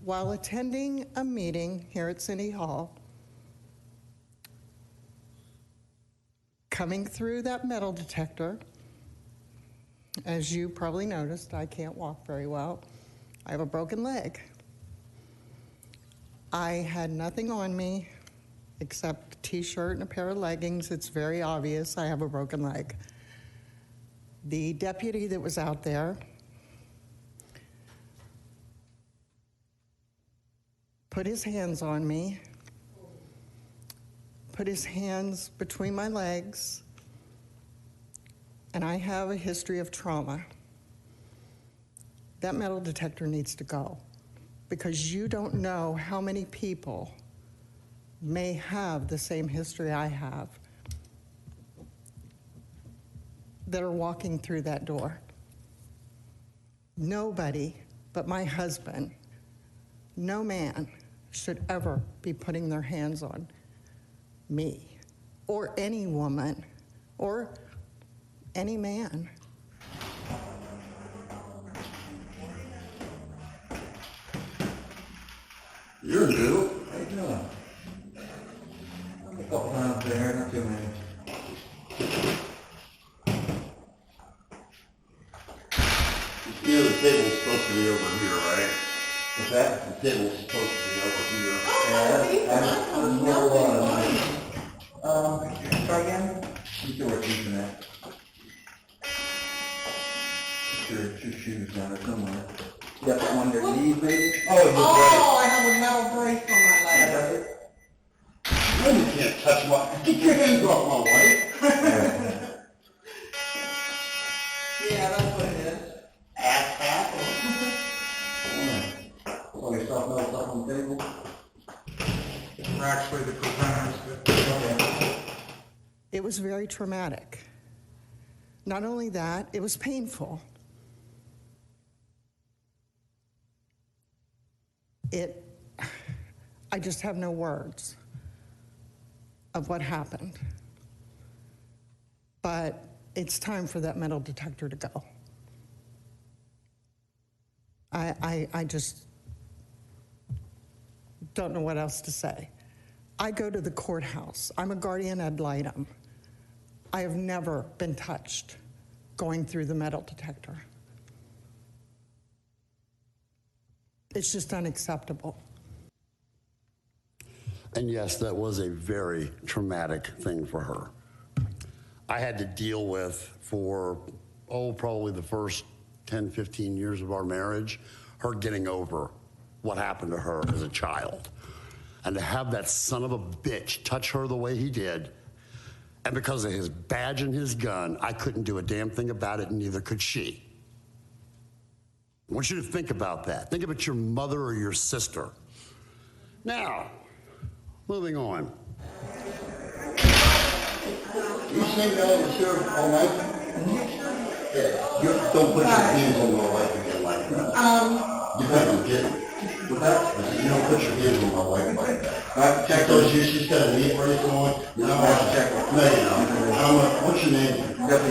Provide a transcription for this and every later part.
While attending a meeting here at City Hall, coming through that metal detector, as you probably noticed, I can't walk very well. I have a broken leg. I had nothing on me except a t-shirt and a pair of leggings. It's very obvious I have a broken leg. The deputy that was out there put his hands on me, put his hands between my legs, and I have a history of trauma. That metal detector needs to go, because you don't know how many people may have the same history I have that are walking through that door. Nobody but my husband, no man, should ever be putting their hands on me or any woman or any man. You're new. How you doing? I'm a couple times there, not too many. You know the table's supposed to be over here, right? What's that? The table's supposed to be over here. Try again? You can work using that. Your shoes down there somewhere. You got that one on your knees, maybe? Oh, I have a metal brace on my leg. Does it? No, you can't touch my... Get your hands off my wife. Yeah, that's what it is. Ass. Oh, you stop those up on the table? We're actually the presenters. Okay. It was very traumatic. Not only that, it was painful. I just have no words of what happened. But it's time for that metal detector to go. I just don't know what else to say. I go to the courthouse. I'm a guardian ad litem. I have never been touched going through the metal detector. It's just unacceptable. And yes, that was a very traumatic thing for her. I had to deal with for, probably the first 10, 15 years of our marriage, her getting over what happened to her as a child. And to have that son of a bitch touch her the way he did, and because of his badge and his gun, I couldn't do a damn thing about it, and neither could she. I want you to think about that. Think about your mother or your sister. Now, moving on. You sing that in church all night? Yeah. You don't put your hands on my wife again like that. You haven't kidding. With that? You don't put your hands on my wife like that. I have to check those. She's got a knee brace on. You don't have to check her. No, you don't. What's your name?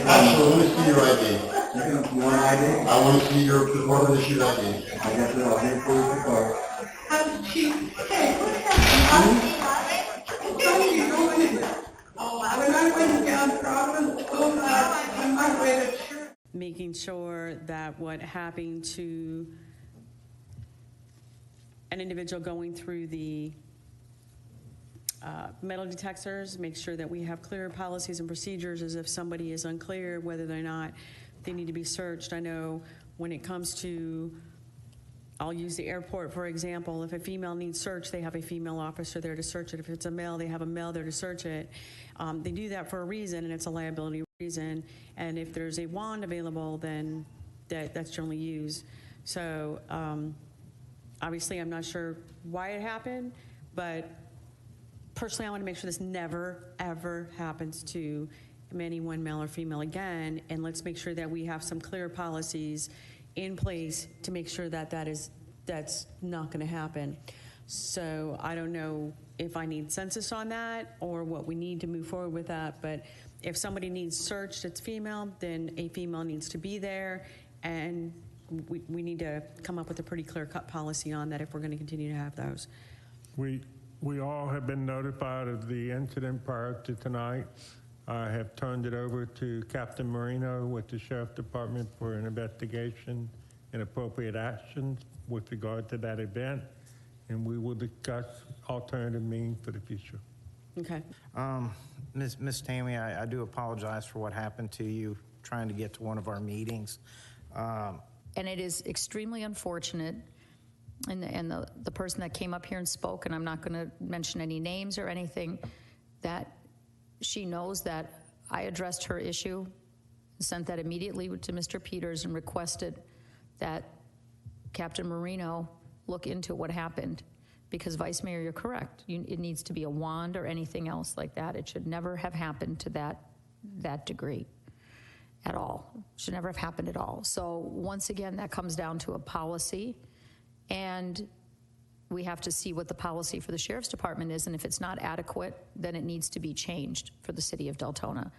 Actually, let me see your ID. You want ID? I want to see your Department issued ID. I guess I'll hand for your car. How did she, hey, what happened? When I went down Providence, on my way to church. Making sure that what happened to an individual going through the metal detectors, make sure that we have clear policies and procedures as if somebody is unclear whether or not they need to be searched. I know when it comes to, I'll use the airport for example, if a female needs searched, they have a female officer there to search it. If it's a male, they have a male there to search it. They do that for a reason, and it's a liability reason. And if there's a wand available, then that's generally used. So obviously I'm not sure why it happened, but personally I want to make sure this never, ever happens to anyone, male or female again, and let's make sure that we have some clear policies in place to make sure that that's not going to happen. So I don't know if I need census on that or what we need to move forward with that, but if somebody needs searched, it's female, then a female needs to be there, and we need to come up with a pretty clear-cut policy on that if we're going to continue to have those. We all have been notified of the incident prior to tonight. I have turned it over to Captain Marino with the Sheriff Department for an investigation and appropriate actions with regard to that event, and we will discuss alternative means for the future. Okay. Ms. Tammy, I do apologize for what happened to you trying to get to one of our meetings. And it is extremely unfortunate. And the person that came up here and spoke, and I'm not going to mention any names or anything, that she knows that I addressed her issue, sent that immediately to Mr. Peters and requested that Captain Marino look into what happened. Because Vice Mayor, you're correct. It needs to be a wand or anything else like that. It should never have happened to that degree at all. Should never have happened at all. So once again, that comes down to a policy, and we have to see what the policy for the Sheriff's Department is, and if it's not adequate, then it needs to be changed for the city of Deltona.